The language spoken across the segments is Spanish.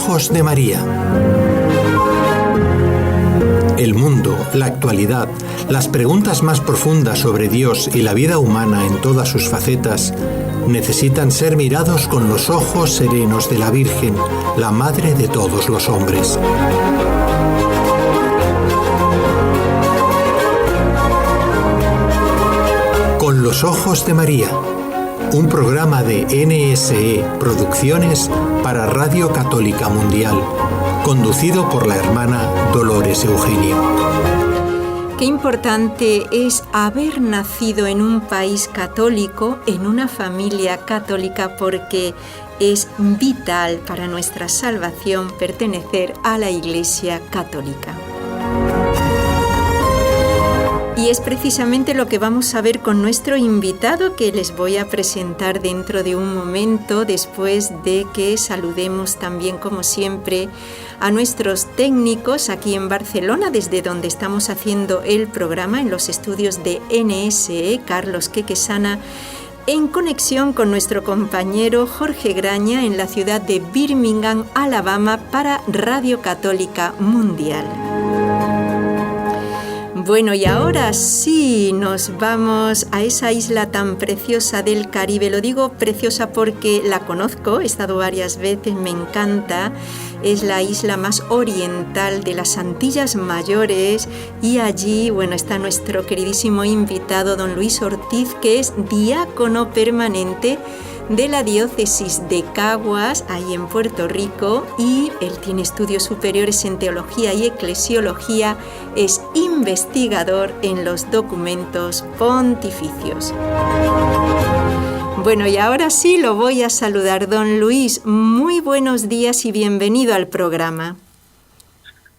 ojos de María. El mundo, la actualidad, las preguntas más profundas sobre Dios y la vida humana en todas sus facetas necesitan ser mirados con los ojos serenos de la Virgen, la Madre de todos los hombres. Con los ojos de María, un programa de NSE Producciones para Radio Católica Mundial, conducido por la hermana Dolores Eugenio. Qué importante es haber nacido en un país católico, en una familia católica, porque es vital para nuestra salvación pertenecer a la Iglesia Católica. Y es precisamente lo que vamos a ver con nuestro invitado, que les voy a presentar dentro de un momento, después de que saludemos también, como siempre, a nuestros técnicos aquí en Barcelona, desde donde estamos haciendo el programa, en los estudios de NSE, Carlos Quequesana, en conexión con nuestro compañero Jorge Graña en la ciudad de Birmingham, Alabama, para Radio Católica Mundial. Bueno, y ahora sí nos vamos a esa isla tan preciosa del Caribe. Lo digo preciosa porque la conozco, he estado varias veces, me encanta. Es la isla más oriental de las Antillas Mayores y allí, bueno, está nuestro queridísimo invitado, don Luis Ortiz, que es diácono permanente de la diócesis de Caguas, ahí en Puerto Rico, y él tiene estudios superiores en teología y eclesiología, es investigador en los documentos pontificios. Bueno, y ahora sí lo voy a saludar, don Luis. Muy buenos días y bienvenido al programa.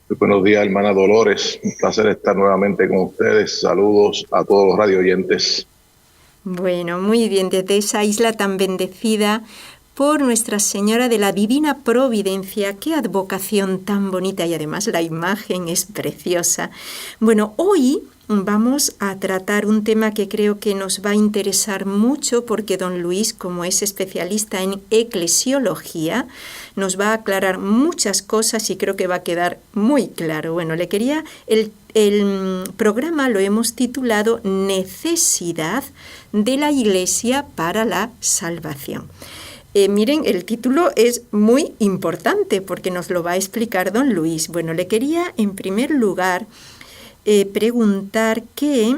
Muy buenos días, hermana Dolores. Un placer estar nuevamente con ustedes. Saludos a todos los radio oyentes. Bueno, muy bien, desde esa isla tan bendecida por Nuestra Señora de la Divina Providencia. Qué advocación tan bonita, y además la imagen es preciosa. Bueno, hoy vamos a tratar un tema que creo que nos va a interesar mucho, porque don Luis, como es especialista en eclesiología, nos va a aclarar muchas cosas y creo que va a quedar muy claro. Bueno, el programa lo hemos titulado Necesidad de la Iglesia para la Salvación. Miren, el título es muy importante porque nos lo va a explicar don Luis. Bueno, le quería en primer lugar preguntar que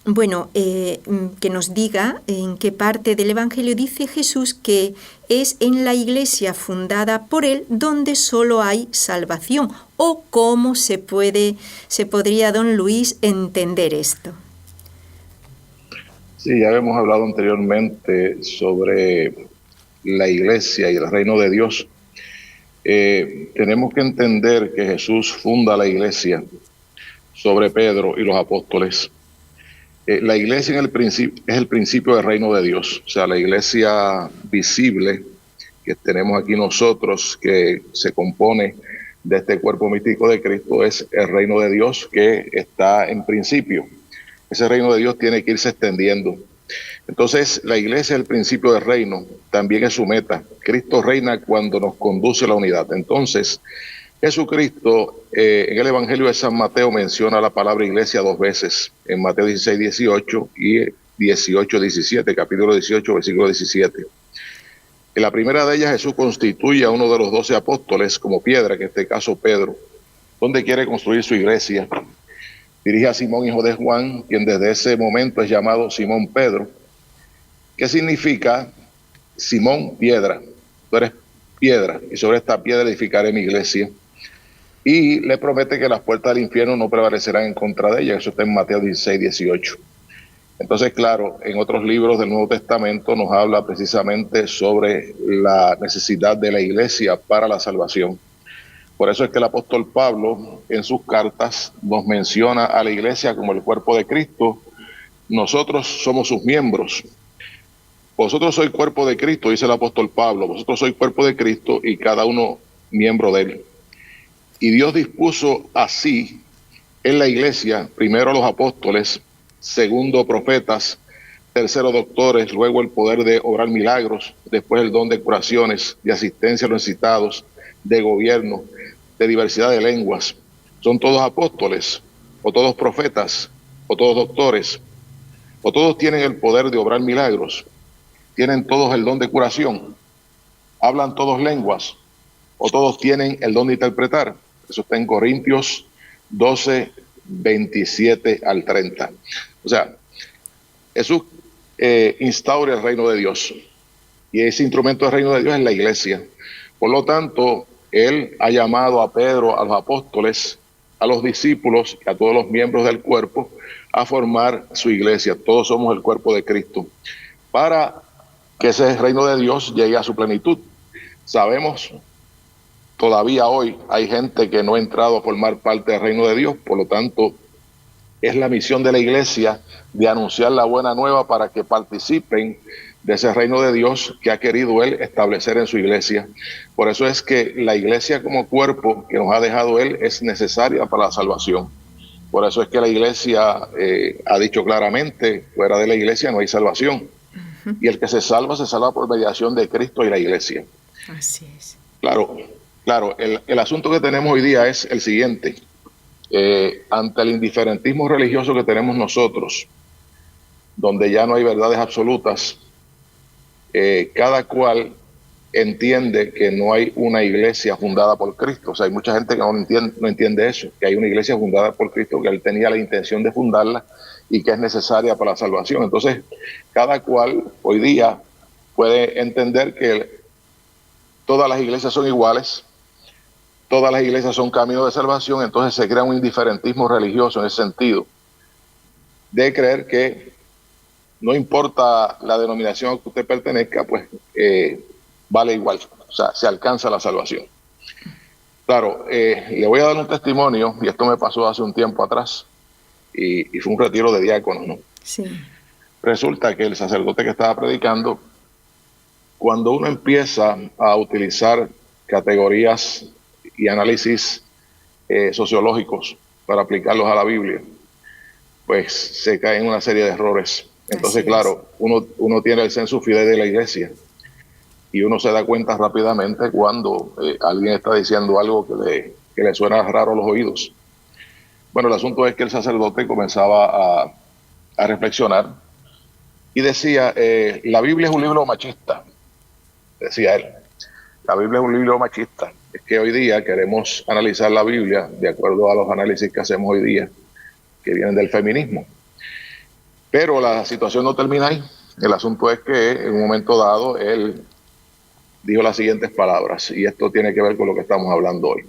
nos diga en qué parte del Evangelio dice Jesús que es en la Iglesia fundada por Él donde solo hay salvación, o cómo se podría, don Luis, entender esto. Sí, ya habíamos hablado anteriormente sobre la Iglesia y el reino de Dios. Tenemos que entender que Jesús funda la Iglesia sobre Pedro y los apóstoles. La iglesia es el principio del reino de Dios. O sea, la iglesia visible que tenemos aquí nosotros, que se compone de este cuerpo místico de Cristo, es el reino de Dios que está en principio. Ese reino de Dios tiene que irse extendiendo. Entonces, la iglesia es el principio del reino, también es su meta. Cristo reina cuando nos conduce a la unidad. Entonces, Jesucristo en el Evangelio de San Mateo menciona la palabra iglesia 2 veces, en Mateo 16, 18 y 18, 17, capítulo 18, versículo 17. En la primera de ellas Jesús constituye a uno de los 12 apóstoles como piedra, que en este caso Pedro, donde quiere construir su iglesia. Dirige a Simón, hijo de Juan, quien desde ese momento es llamado Simón Pedro. ¿Qué significa Simón piedra? Tú eres piedra, y sobre esta piedra edificaré mi iglesia. Y le promete que las puertas del infierno no prevalecerán en contra de ella. Eso está en Mateo 16, 18. Entonces, claro, en otros libros del Nuevo Testamento nos habla precisamente sobre la necesidad de la iglesia para la salvación. Por eso es que el apóstol Pablo en sus cartas nos menciona a la iglesia como el cuerpo de Cristo. Nosotros somos sus miembros. Vosotros sois cuerpo de Cristo, dice el apóstol Pablo. Vosotros sois cuerpo de Cristo y cada uno miembro de él. Y Dios dispuso así en la iglesia, primero los apóstoles, segundo profetas, tercero doctores, luego el poder de obrar milagros, después el don de curaciones, de asistencia a los necesitados, de gobierno, de diversidad de lenguas. ¿Son todos apóstoles, o todos profetas, o todos doctores, o todos tienen el poder de obrar milagros? ¿Tienen todos el don de curación? ¿Hablan todos lenguas? ¿O todos tienen el don de interpretar? Eso está en Corintios 12, 27 al 30. O sea, Jesús instaura el reino de Dios, y ese instrumento del reino de Dios es la iglesia. Por lo tanto, Él ha llamado a Pedro, a los apóstoles, a los discípulos y a todos los miembros del cuerpo a formar su iglesia. Todos somos el cuerpo de Cristo, para que ese reino de Dios llegue a su plenitud. Sabemos, todavía hoy hay gente que no ha entrado a formar parte del reino de Dios, por lo tanto, es la misión de la iglesia de anunciar la buena nueva para que participen de ese reino de Dios que ha querido Él establecer en su iglesia. Por eso es que la iglesia como cuerpo que nos ha dejado Él es necesaria para la salvación. Por eso es que la iglesia ha dicho claramente, fuera de la iglesia no hay salvación. Y el que se salva por mediación de Cristo y la iglesia. Así es. Claro, el asunto que tenemos hoy día es el siguiente. Ante el indiferentismo religioso que tenemos nosotros, donde ya no hay verdades absolutas, cada cual entiende que no hay una iglesia fundada por Cristo. O sea, hay mucha gente que no entiende eso, que hay una iglesia fundada por Cristo, que Él tenía la intención de fundarla y que es necesaria para la salvación. Entonces, cada cual hoy día puede entender que todas las iglesias son iguales, todas las iglesias son caminos de salvación. Entonces se crea un indiferentismo religioso en ese sentido, de creer que no importa la denominación a que usted pertenezca, pues vale igual, o sea, se alcanza la salvación. Claro, le voy a dar un testimonio, y esto me pasó hace un tiempo atrás, y fue un retiro de diáconos, ¿no? Sí. Resulta que el sacerdote que estaba predicando, cuando uno empieza a utilizar categorías y análisis sociológicos para aplicarlos a la Biblia, pues se cae en una serie de errores. Entonces, claro, uno tiene el sensu fidei de la iglesia, y uno se da cuenta rápidamente cuando alguien está diciendo algo que le suena raro a los oídos. Bueno, el asunto es que el sacerdote comenzaba a reflexionar y decía, la Biblia es un libro machista, decía él. La Biblia es un libro machista. Es que hoy día queremos analizar la Biblia de acuerdo a los análisis que hacemos hoy día, que vienen del feminismo. Pero la situación no termina ahí. El asunto es que en un momento dado él dijo las siguientes palabras, y esto tiene que ver con lo que estamos hablando hoy.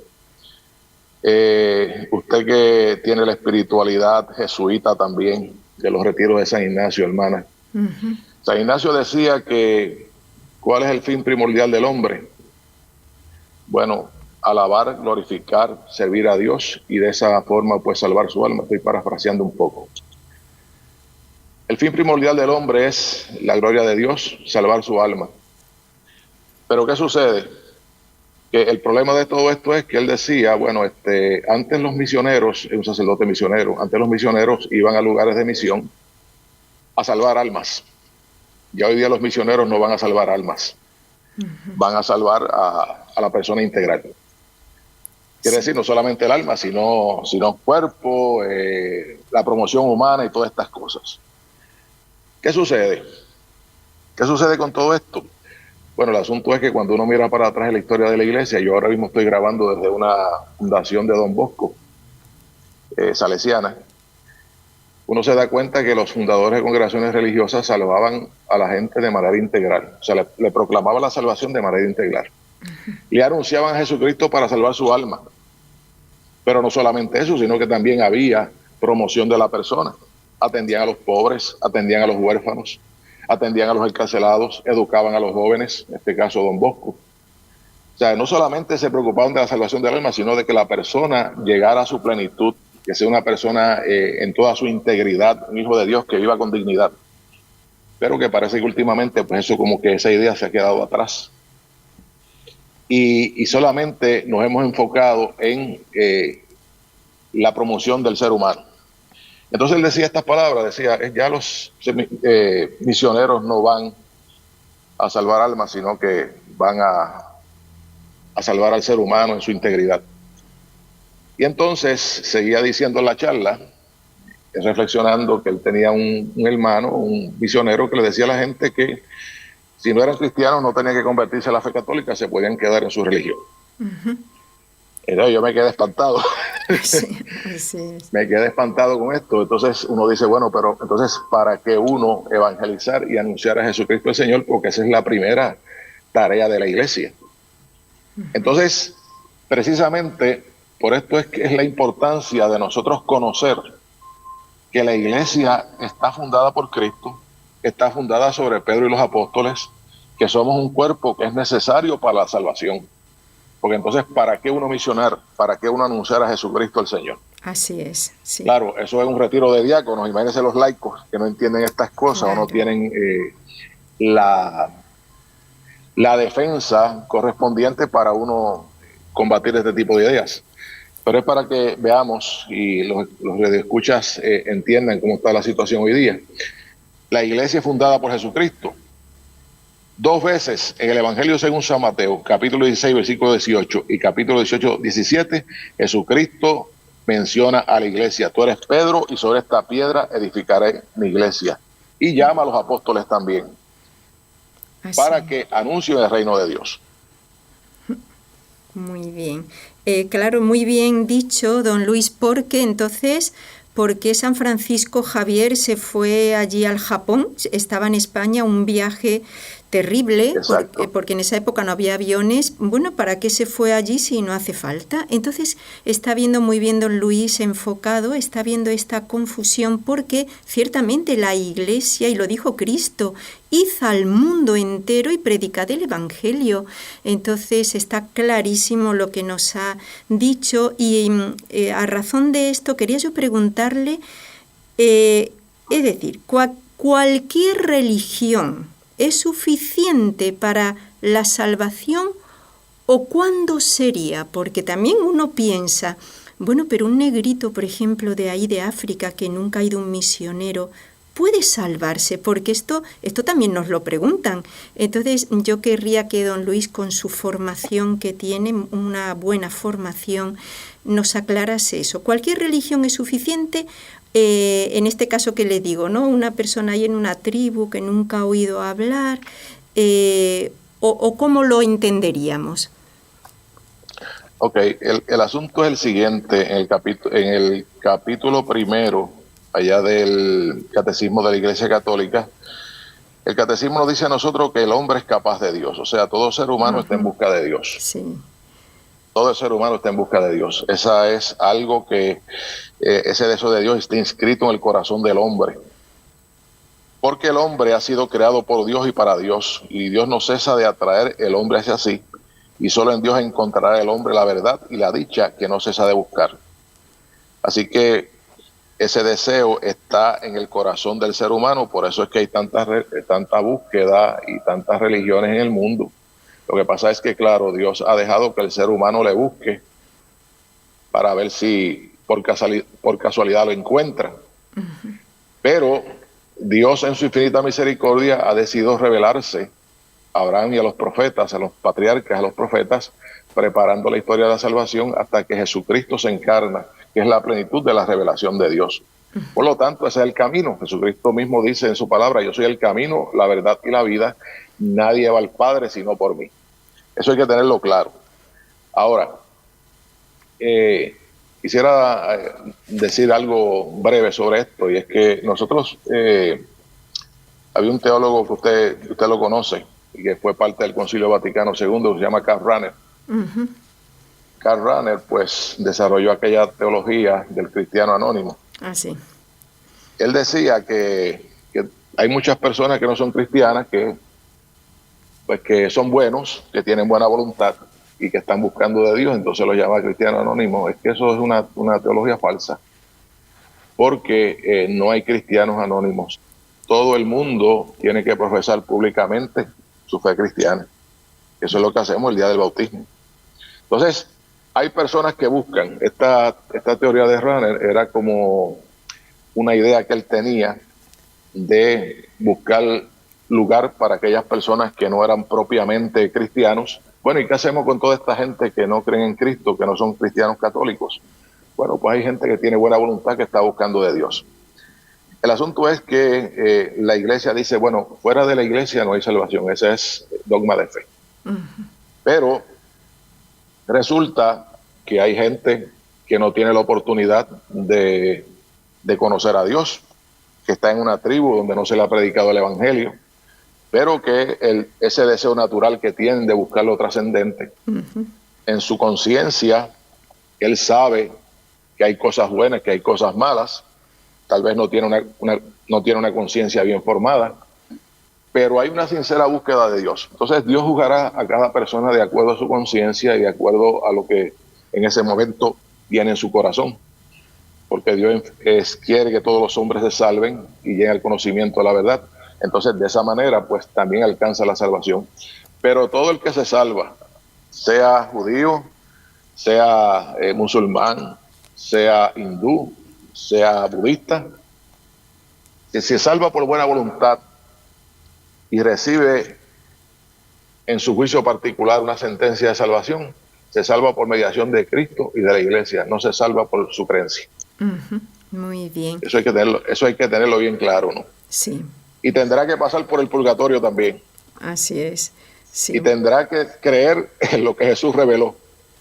Usted que tiene la espiritualidad jesuita también, de los retiros de San Ignacio, hermana. San Ignacio decía que, ¿cuál es el fin primordial del hombre? Bueno, alabar, glorificar, servir a Dios, y de esa forma pues salvar su alma. Estoy parafraseando un poco. El fin primordial del hombre es la gloria de Dios, salvar su alma. Pero ¿qué sucede? Que el problema de todo esto es que él decía, bueno, antes los misioneros, un sacerdote misionero, antes los misioneros iban a lugares de misión a salvar almas. Ya hoy día los misioneros no van a salvar almas, van a salvar a la persona integral. Quiere decir, no solamente el alma, sino el cuerpo, la promoción humana y todas estas cosas. ¿Qué sucede? ¿Qué sucede con todo esto? Bueno, el asunto es que cuando uno mira para atrás en la historia de la iglesia, yo ahora mismo estoy grabando desde una fundación de Don Bosco, salesiana, uno se da cuenta que los fundadores de congregaciones religiosas salvaban a la gente de manera integral, o sea, le proclamaban la salvación de manera integral. Le anunciaban a Jesucristo para salvar su alma. Pero no solamente eso, sino que también había promoción de la persona. Atendían a los pobres, atendían a los huérfanos, atendían a los encarcelados, educaban a los jóvenes, en este caso Don Bosco. O sea, no solamente se preocupaban de la salvación del alma, sino de que la persona llegara a su plenitud, que sea una persona en toda su integridad, un hijo de Dios que viva con dignidad. Pero que parece que últimamente, pues eso como que esa idea se ha quedado atrás. Y solamente nos hemos enfocado en la promoción del ser humano. Entonces él decía estas palabras, decía, ya los misioneros no van a salvar almas, sino que van a salvar al ser humano en su integridad. Y entonces seguía diciendo en la charla, reflexionando, que él tenía un hermano, un misionero, que le decía a la gente que si no eran cristianos no tenían que convertirse a la fe católica, se podían quedar en su religión. Entonces yo me quedé espantado. Sí, sí. Me quedé espantado con esto. Entonces uno dice, bueno, pero entonces ¿para qué uno evangelizar y anunciar a Jesucristo el Señor? Porque esa es la primera tarea de la iglesia. Entonces, precisamente por esto es que es la importancia de nosotros conocer que la iglesia está fundada por Cristo, está fundada sobre Pedro y los apóstoles, que somos un cuerpo que es necesario para la salvación. Porque entonces, ¿para qué uno misionar? ¿Para qué uno anunciar a Jesucristo el Señor? Así es, sí. Claro, eso es un retiro de diáconos. Imagínense los laicos que no entienden estas cosas, claro, o no tienen la defensa correspondiente para uno combatir este tipo de ideas. Pero es para que veamos y los radioescuchas entiendan cómo está la situación hoy día. La iglesia es fundada por Jesucristo. 2 veces en el Evangelio según San Mateo, capítulo 16, versículo 18 y capítulo 18, 17, Jesucristo menciona a la iglesia. Tú eres Pedro y sobre esta piedra edificaré mi iglesia. Y llama a los apóstoles también. Así. Para que anuncien el reino de Dios. Muy bien. Claro, muy bien dicho, don Luis, porque entonces, ¿por qué San Francisco Javier se fue allí al Japón? Estaba en España, un viaje terrible, porque en esa época no había aviones. Bueno, ¿para qué se fue allí si no hace falta? Entonces está viendo muy bien don Luis enfocado, está viendo esta confusión, porque ciertamente la Iglesia, y lo dijo Cristo, id al mundo entero y predicad el Evangelio. Entonces está clarísimo lo que nos ha dicho, y a razón de esto quería yo preguntarle, es decir, cualquier religión ¿es suficiente para la salvación o cuándo sería? Porque también uno piensa, bueno, pero un negrito, por ejemplo, de ahí de África, que nunca ha ido un misionero, ¿puede salvarse? Porque esto también nos lo preguntan. Entonces yo querría que don Luis, con su formación que tiene, una buena formación, nos aclarase eso. ¿Cualquier religión es suficiente? En este caso que le digo, ¿no? Una persona ahí en una tribu que nunca ha oído hablar, o ¿cómo lo entenderíamos? Ok, el asunto es el siguiente, en el capítulo primero, allá del Catecismo de la Iglesia Católica, el Catecismo nos dice a nosotros que el hombre es capaz de Dios, o sea, todo ser humano está en busca de Dios. Sí. Todo ser humano está en busca de Dios. Esa es algo que ese deseo de Dios está inscrito en el corazón del hombre. Porque el hombre ha sido creado por Dios y para Dios. Y Dios no cesa de atraer el hombre hacia sí. Y solo en Dios encontrará el hombre la verdad y la dicha que no cesa de buscar. Así que ese deseo está en el corazón del ser humano. Por eso es que hay tanta búsqueda y tantas religiones en el mundo. Lo que pasa es que, claro, Dios ha dejado que el ser humano le busque para ver si por casualidad lo encuentra. Uh-huh. Pero Dios en su infinita misericordia ha decidido revelarse a Abraham y a los profetas, a los patriarcas, a los profetas, preparando la historia de la salvación hasta que Jesucristo se encarna, que es la plenitud de la revelación de Dios. Uh-huh. Por lo tanto, ese es el camino. Jesucristo mismo dice en su palabra, yo soy el camino, la verdad y la vida. Nadie va al Padre sino por mí. Eso hay que tenerlo claro. Ahora, quisiera decir algo breve sobre esto, y es que nosotros, había un teólogo que usted lo conoce, y que fue parte del Concilio Vaticano II, que se llama Karl Rahner. Uh-huh. Karl Rahner, pues, desarrolló aquella teología del cristiano anónimo. Ah, sí. Él decía que hay muchas personas que no son cristianas, que son buenos, que tienen buena voluntad y que están buscando de Dios, entonces lo llama cristiano anónimo. Es que eso es una teología falsa, porque no hay cristianos anónimos. Todo el mundo tiene que profesar públicamente su fe cristiana. Eso es lo que hacemos el día del bautismo. Entonces, hay personas que buscan. Esta teoría de Rahner era como una idea que él tenía de buscar lugar para aquellas personas que no eran propiamente cristianos. Bueno, ¿y qué hacemos con toda esta gente que no creen en Cristo, que no son cristianos católicos? Bueno, pues hay gente que tiene buena voluntad, que está buscando de Dios. El asunto es que la iglesia dice, bueno, fuera de la iglesia no hay salvación. Ese es dogma de fe. Pero resulta que hay gente que no tiene la oportunidad de conocer a Dios, que está en una tribu donde no se le ha predicado el evangelio, pero que ese deseo natural que tienen de buscar lo trascendente, en su conciencia, él sabe que hay cosas buenas, que hay cosas malas, tal vez no tiene una conciencia bien formada, pero hay una sincera búsqueda de Dios. Entonces Dios juzgará a cada persona de acuerdo a su conciencia y de acuerdo a lo que en ese momento viene en su corazón, porque Dios quiere que todos los hombres se salven y lleguen al conocimiento de la verdad. Entonces de esa manera pues también alcanza la salvación. Pero todo el que se salva, sea judío, sea musulmán, sea hindú, sea budista, que se salva por buena voluntad y recibe en su juicio particular una sentencia de salvación, se salva por mediación de Cristo y de la iglesia, no se salva por su creencia. Muy bien. Eso hay que tenerlo bien claro, ¿no? Sí. Y tendrá que pasar por el purgatorio también. Así es. Sí. Y tendrá que creer en lo que Jesús reveló.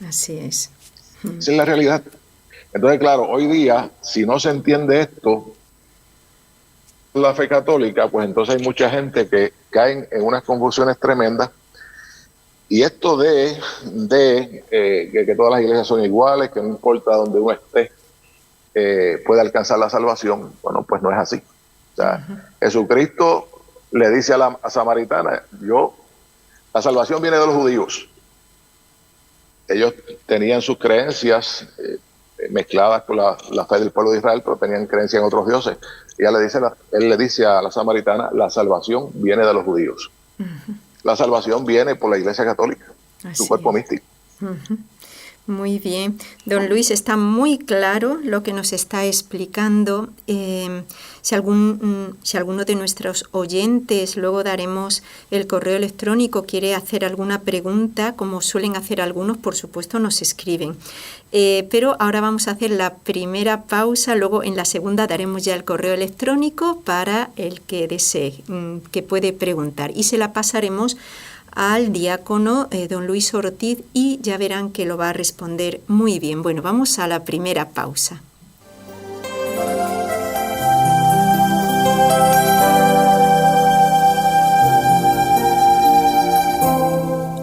Así es. Esa es la realidad. Entonces, claro, hoy día, si no se entiende esto, la fe católica, pues entonces hay mucha gente que caen en unas confusiones tremendas. Y esto de que todas las iglesias son iguales, que no importa donde uno esté, puede alcanzar la salvación, bueno, pues no es así. O sea, Jesucristo le dice a la samaritana, la salvación viene de los judíos. Ellos tenían sus creencias mezcladas con la fe del pueblo de Israel, pero tenían creencia en otros dioses. Y él le dice a la samaritana, la salvación viene de los judíos. La salvación viene por la Iglesia Católica, su cuerpo místico. Muy bien. Don Luis, está muy claro lo que nos está explicando. Si alguno de nuestros oyentes, luego daremos el correo electrónico, quiere hacer alguna pregunta, como suelen hacer algunos, por supuesto nos escriben. Pero ahora vamos a hacer la primera pausa, luego en la segunda daremos ya el correo electrónico para el que desee, que puede preguntar. Y se la pasaremos al diácono don Luis Ortiz y ya verán que lo va a responder muy bien. Bueno, vamos a la primera pausa.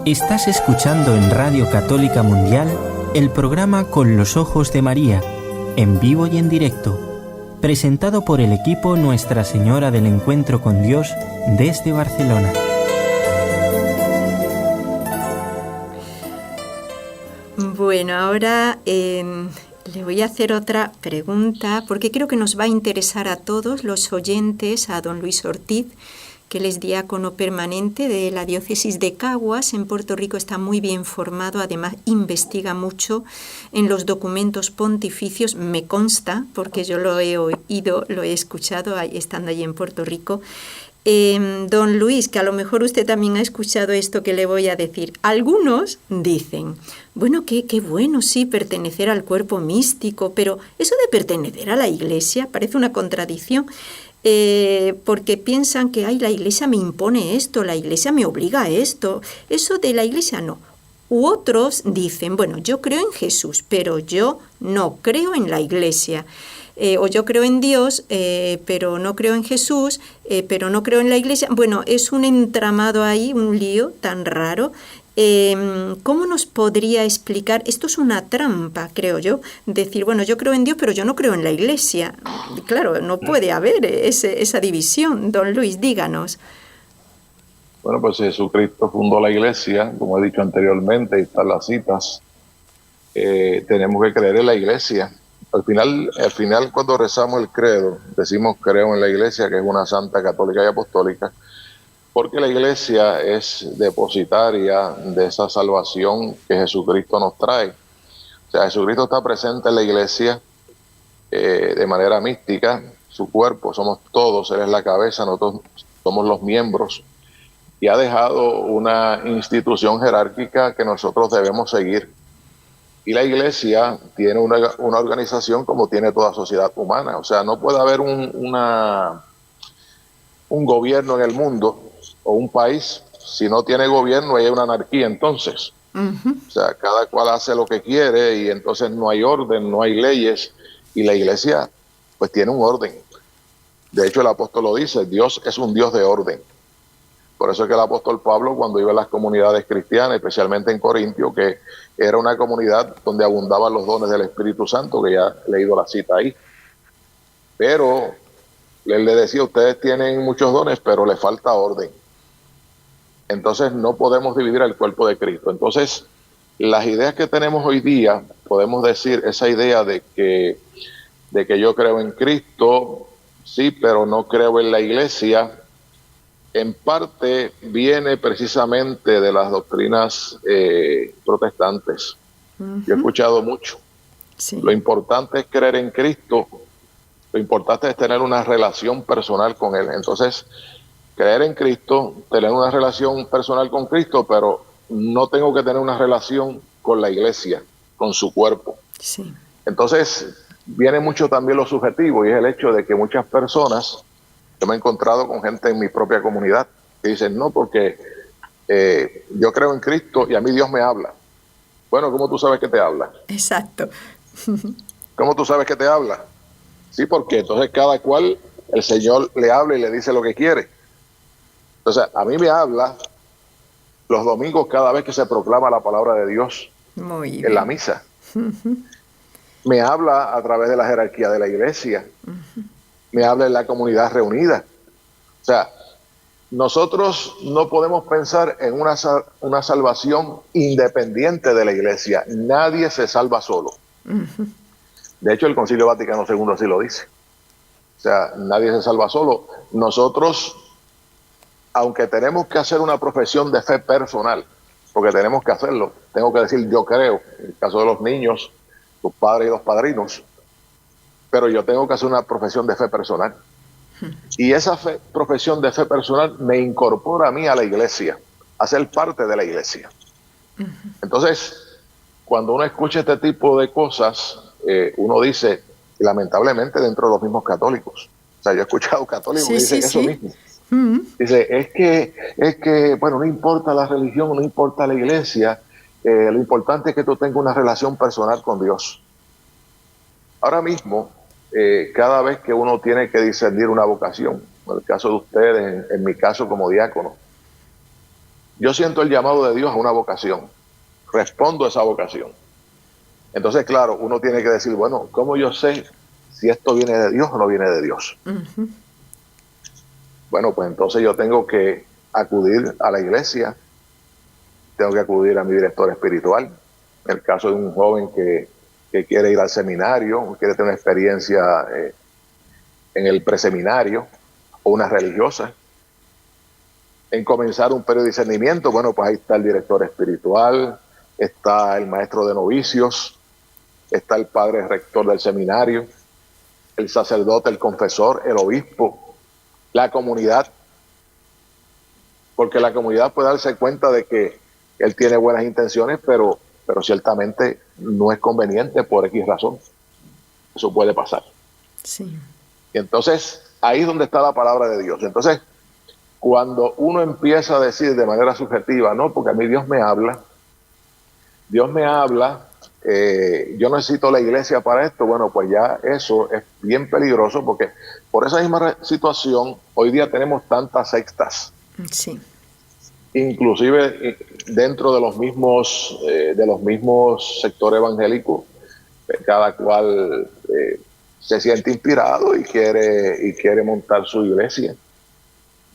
Estás escuchando en Radio Católica Mundial el programa Con los Ojos de María, en vivo y en directo, presentado por el equipo Nuestra Señora del Encuentro con Dios desde Barcelona. Bueno, ahora le voy a hacer otra pregunta porque creo que nos va a interesar a todos los oyentes, a don Luis Ortiz, que él es diácono permanente de la diócesis de Caguas. En Puerto Rico está muy bien formado, además investiga mucho en los documentos pontificios, me consta, porque yo lo he oído, lo he escuchado estando allí en Puerto Rico. Don Luis, que a lo mejor usted también ha escuchado esto que le voy a decir. Algunos dicen, bueno, qué bueno, sí, pertenecer al cuerpo místico, pero eso de pertenecer a la Iglesia parece una contradicción, porque piensan que la Iglesia me impone esto, la Iglesia me obliga a esto, eso de la Iglesia no. U otros dicen, bueno, yo creo en Jesús, pero yo no creo en la Iglesia. O yo creo en Dios, pero no creo en Jesús, pero no creo en la Iglesia. Bueno, es un entramado ahí, un lío tan raro. ¿Cómo nos podría explicar? Esto es una trampa, creo yo, decir, bueno, yo creo en Dios, pero yo no creo en la Iglesia. Claro, no puede haber esa división. Don Luis, díganos. Bueno, pues Jesucristo fundó la Iglesia, como he dicho anteriormente, y están las citas. Tenemos que creer en la Iglesia. Al final, cuando rezamos el credo, decimos creo en la Iglesia, que es una santa, católica y apostólica, porque la Iglesia es depositaria de esa salvación que Jesucristo nos trae. O sea, Jesucristo está presente en la Iglesia de manera mística, su cuerpo, somos todos, Él es la cabeza, nosotros somos los miembros, y ha dejado una institución jerárquica que nosotros debemos seguir. Y la Iglesia tiene una organización como tiene toda sociedad humana. O sea, no puede haber un gobierno en el mundo o un país si no tiene gobierno y hay una anarquía entonces. O sea, cada cual hace lo que quiere y entonces no hay orden, no hay leyes, y la Iglesia pues tiene un orden. De hecho, el apóstol lo dice, Dios es un Dios de orden. Por eso es que el apóstol Pablo, cuando iba a las comunidades cristianas, especialmente en Corintio, que era una comunidad donde abundaban los dones del Espíritu Santo, que ya he leído la cita ahí, pero él le decía, ustedes tienen muchos dones, pero les falta orden. Entonces no podemos dividir el cuerpo de Cristo. Entonces, las ideas que tenemos hoy día, podemos decir esa idea de que yo creo en Cristo, sí, pero no creo en la Iglesia, en parte viene precisamente de las doctrinas protestantes. Yo he escuchado mucho. Sí. Lo importante es creer en Cristo, lo importante es tener una relación personal con Él. Entonces, creer en Cristo, tener una relación personal con Cristo, pero no tengo que tener una relación con la Iglesia, con su cuerpo. Sí. Entonces, viene mucho también lo subjetivo, y es el hecho de que muchas personas, yo me he encontrado con gente en mi propia comunidad que dicen, no, porque yo creo en Cristo y a mí Dios me habla. Bueno, ¿cómo tú sabes que te habla? Exacto. ¿Cómo tú sabes que te habla? Sí, porque entonces cada cual, el Señor le habla y le dice lo que quiere. Entonces, a mí me habla los domingos cada vez que se proclama la palabra de Dios Muy bien. en la misa. Me habla a través de la jerarquía de la iglesia. Me habla en la comunidad reunida. O sea, nosotros no podemos pensar en una salvación independiente de la iglesia. Nadie se salva solo. De hecho, el Concilio Vaticano II así lo dice. O sea, nadie se salva solo. Nosotros, aunque tenemos que hacer una profesión de fe personal, porque tenemos que hacerlo, tengo que decir yo creo, en el caso de los niños, los padres y los padrinos, pero yo tengo que hacer una profesión de fe personal. Y esa profesión de fe personal me incorpora a mí a la iglesia, a ser parte de la iglesia. Entonces, cuando uno escucha este tipo de cosas, uno dice, lamentablemente dentro de los mismos católicos, o sea, yo he escuchado católicos que dicen eso mismo. Dice, es que, bueno, no importa la religión, no importa la iglesia, lo importante es que tú tengas una relación personal con Dios. Ahora mismo, cada vez que uno tiene que discernir una vocación, en el caso de ustedes, en mi caso como diácono, yo siento el llamado de Dios a una vocación, respondo a esa vocación. Entonces, claro, uno tiene que decir, bueno, ¿cómo yo sé si esto viene de Dios o no viene de Dios? Bueno, pues entonces yo tengo que acudir a la iglesia, tengo que acudir a mi director espiritual. En el caso de un joven que quiere ir al seminario, quiere tener una experiencia en el preseminario, o una religiosa, en comenzar un periodo de discernimiento, bueno, pues ahí está el director espiritual, está el maestro de novicios, está el padre rector del seminario, el sacerdote, el confesor, el obispo, la comunidad, porque la comunidad puede darse cuenta de que él tiene buenas intenciones, pero ciertamente no es conveniente por X razón. Eso puede pasar. Sí. Y entonces, ahí es donde está la palabra de Dios. Entonces, cuando uno empieza a decir de manera subjetiva, no, porque a mí Dios me habla, yo necesito la iglesia para esto, bueno, pues ya eso es bien peligroso, porque por esa misma situación, hoy día tenemos tantas sectas. Sí. Inclusive dentro de los mismos sectores evangélicos, cada cual se siente inspirado y quiere montar su iglesia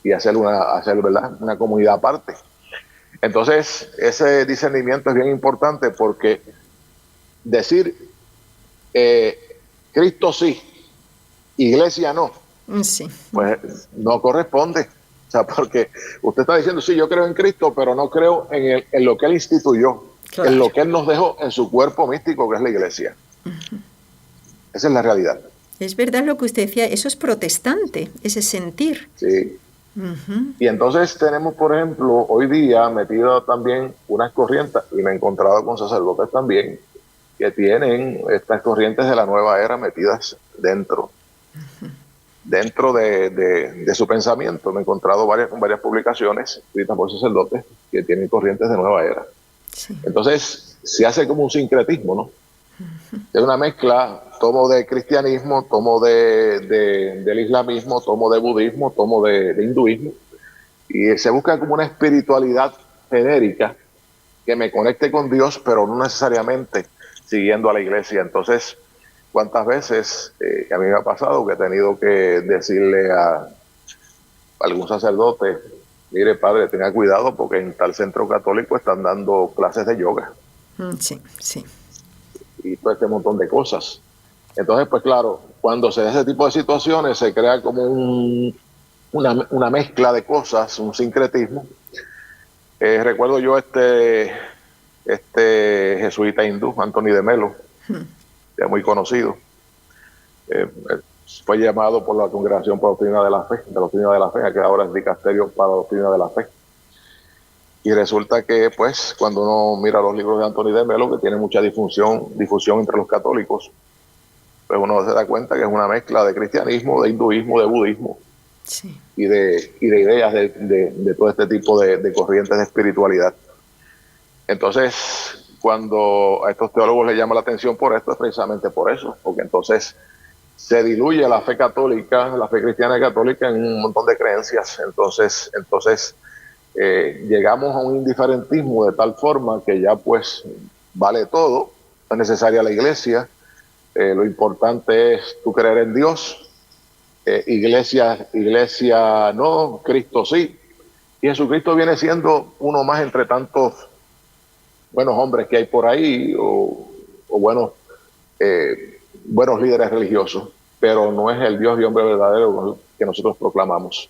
y hacer ¿verdad? Una comunidad aparte. Entonces, ese discernimiento es bien importante, porque decir Cristo sí, iglesia no, Sí. pues no corresponde. O sea, porque usted está diciendo, sí, yo creo en Cristo, pero no creo en lo que Él instituyó, Claro. en lo que Él nos dejó en su cuerpo místico, que es la iglesia. Esa es la realidad. Es verdad lo que usted decía, eso es protestante, ese sentir. Sí. Y entonces tenemos, por ejemplo, hoy día metido también unas corrientes, y me he encontrado con sacerdotes también, que tienen estas corrientes de la nueva era metidas dentro de su pensamiento. Me he encontrado varias publicaciones escritas por sacerdotes que tienen corrientes de nueva era. Sí. Entonces se hace como un sincretismo, ¿no? Es una mezcla, tomo de cristianismo, tomo del islamismo, tomo de budismo, tomo de hinduismo, y se busca como una espiritualidad genérica que me conecte con Dios, pero no necesariamente siguiendo a la iglesia. Entonces, ¿cuántas veces a mí me ha pasado que he tenido que decirle a algún sacerdote, mire padre, tenga cuidado porque en tal centro católico están dando clases de yoga? Sí, sí. Y todo este montón de cosas. Entonces, pues claro, cuando se da ese tipo de situaciones se crea como una mezcla de cosas, un sincretismo. Recuerdo yo este jesuita hindú, Anthony de Melo, ya muy conocido, fue llamado por la Congregación para la Doctrina de la Fe, que ahora es Dicasterio para la Doctrina de la Fe. Y resulta que, pues, cuando uno mira los libros de Anthony de Melo, que tiene mucha difusión entre los católicos, pues uno se da cuenta que es una mezcla de cristianismo, de hinduismo, de budismo, Sí. y de ideas de todo este tipo de corrientes de espiritualidad. Entonces, cuando a estos teólogos les llama la atención por esto, es precisamente por eso, porque entonces se diluye la fe católica, la fe cristiana católica, en un montón de creencias. Entonces llegamos a un indiferentismo de tal forma que ya pues vale todo, no es necesaria la iglesia, lo importante es tú creer en Dios, iglesia no, Cristo sí, y Jesucristo viene siendo uno más entre tantos buenos hombres que hay por ahí, o buenos líderes religiosos, pero no es el Dios y hombre verdadero que nosotros proclamamos.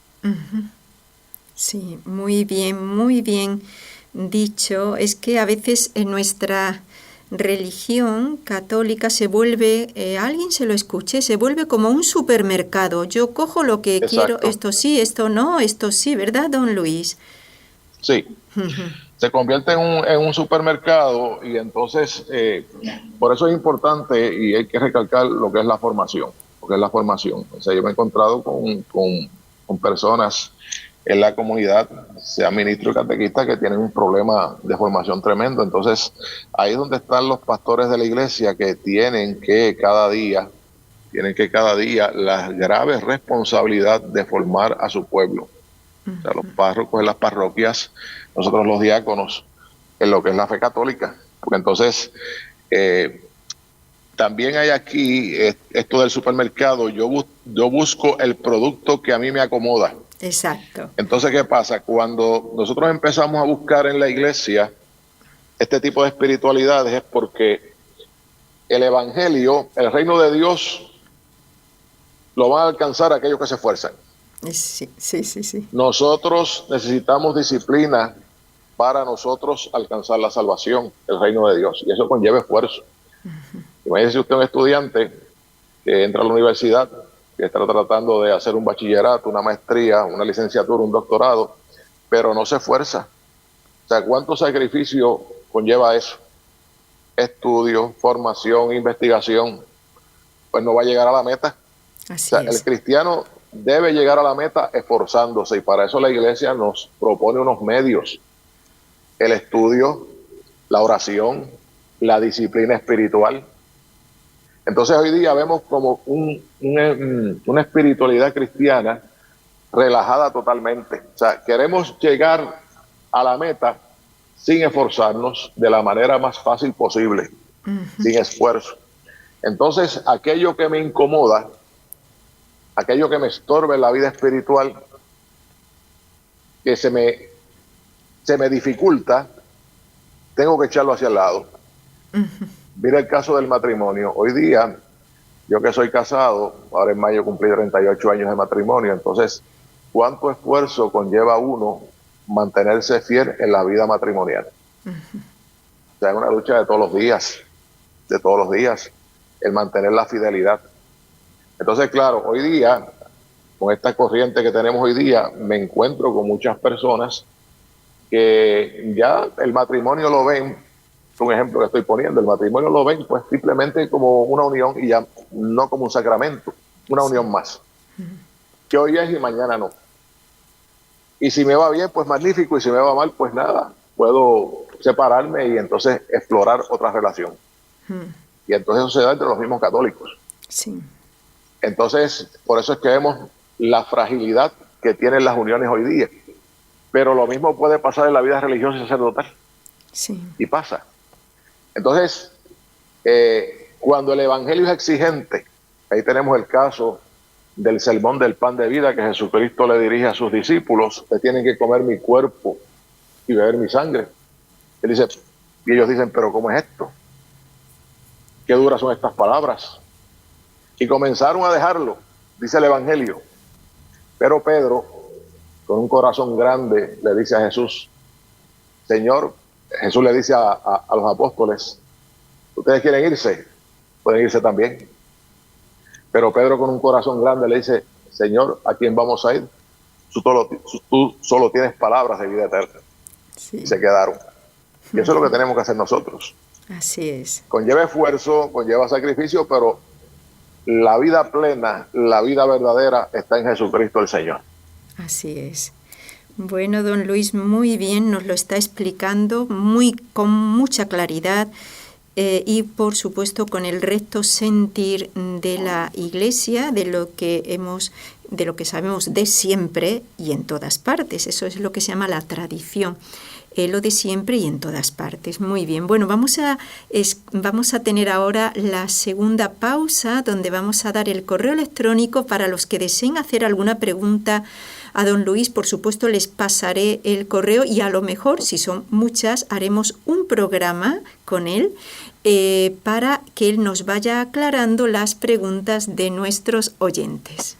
Sí, muy bien dicho. Es que a veces en nuestra religión católica se vuelve, alguien se lo escuché, se vuelve como un supermercado. Yo cojo lo que quiero, esto sí, esto no, esto sí, ¿verdad, don Luis? Sí, se convierte en un supermercado, y entonces por eso es importante y hay que recalcar lo que es la formación, O sea, yo me he encontrado con personas en la comunidad, sea ministro y catequista, que tienen un problema de formación tremendo. Entonces, ahí es donde están los pastores de la iglesia, que tienen que cada día la grave responsabilidad de formar a su pueblo. O sea, los párrocos en las parroquias, nosotros los diáconos, en lo que es la fe católica. Porque entonces, también hay aquí esto del supermercado. Yo busco el producto que a mí me acomoda. Exacto. Entonces, ¿qué pasa? Cuando nosotros empezamos a buscar en la iglesia este tipo de espiritualidades, es porque el evangelio, el reino de Dios, lo van a alcanzar aquellos que se esfuerzan. Sí. Nosotros necesitamos disciplina para nosotros alcanzar la salvación, el reino de Dios, y eso conlleva esfuerzo. Imagínese usted un estudiante que entra a la universidad, que está tratando de hacer un bachillerato, una maestría, una licenciatura, un doctorado, pero no se esfuerza. O sea, ¿cuánto sacrificio conlleva eso? Estudio, formación, investigación. Pues no va a llegar a la meta. Así es. El cristiano debe llegar a la meta esforzándose, y para eso la iglesia nos propone unos medios: el estudio, la oración, la disciplina espiritual. Entonces hoy día vemos como una espiritualidad cristiana relajada totalmente. O sea, queremos llegar a la meta sin esforzarnos, de la manera más fácil posible, sin esfuerzo. Entonces, aquello que me incomoda, aquello que me estorbe en la vida espiritual, que se me dificulta, tengo que echarlo hacia el lado. Mira el caso del matrimonio. Hoy día, yo que soy casado, ahora en mayo cumplí 38 años de matrimonio, entonces, ¿cuánto esfuerzo conlleva uno mantenerse fiel en la vida matrimonial? O sea, es una lucha de todos los días, el mantener la fidelidad. Entonces, claro, hoy día con esta corriente que tenemos hoy día, me encuentro con muchas personas que ya el matrimonio lo ven, un ejemplo que estoy poniendo, el matrimonio lo ven pues simplemente como una unión y ya no como un sacramento, una unión más, que hoy es y mañana no. Y si me va bien, pues magnífico, y si me va mal, pues nada, puedo separarme y entonces explorar otra relación. Y entonces eso se da entre los mismos católicos. Sí. Entonces, por eso es que vemos la fragilidad que tienen las uniones hoy día. Pero lo mismo puede pasar en la vida religiosa y sacerdotal. Sí. Y pasa. Entonces, cuando el evangelio es exigente, ahí tenemos el caso del sermón del pan de vida que Jesucristo le dirige a sus discípulos: ustedes tienen que comer mi cuerpo y beber mi sangre. Él dice, y ellos dicen, pero ¿cómo es esto? ¿Qué duras son estas palabras? Y comenzaron a dejarlo, dice el evangelio. Pero Pedro, con un corazón grande, le dice a Jesús, Señor, Jesús le dice a los apóstoles, ¿ustedes quieren irse? Pueden irse también. Pero Pedro, con un corazón grande, le dice, Señor, ¿a quién vamos a ir? Tú solo tienes palabras de vida eterna. Sí. Y se quedaron. Y eso es lo que tenemos que hacer nosotros. Así es. Conlleva esfuerzo, conlleva sacrificio, pero la vida plena, la vida verdadera está en Jesucristo el Señor. Así es. Bueno, don Luis, muy bien, nos lo está explicando con mucha claridad y, por supuesto, con el recto sentir de la Iglesia, de lo que sabemos de siempre y en todas partes. Eso es lo que se llama la tradición. Lo de siempre y en todas partes. Muy bien. Bueno, vamos a tener ahora la segunda pausa, donde vamos a dar el correo electrónico para los que deseen hacer alguna pregunta a don Luis. Por supuesto, les pasaré el correo y a lo mejor, si son muchas, haremos un programa con él para que él nos vaya aclarando las preguntas de nuestros oyentes.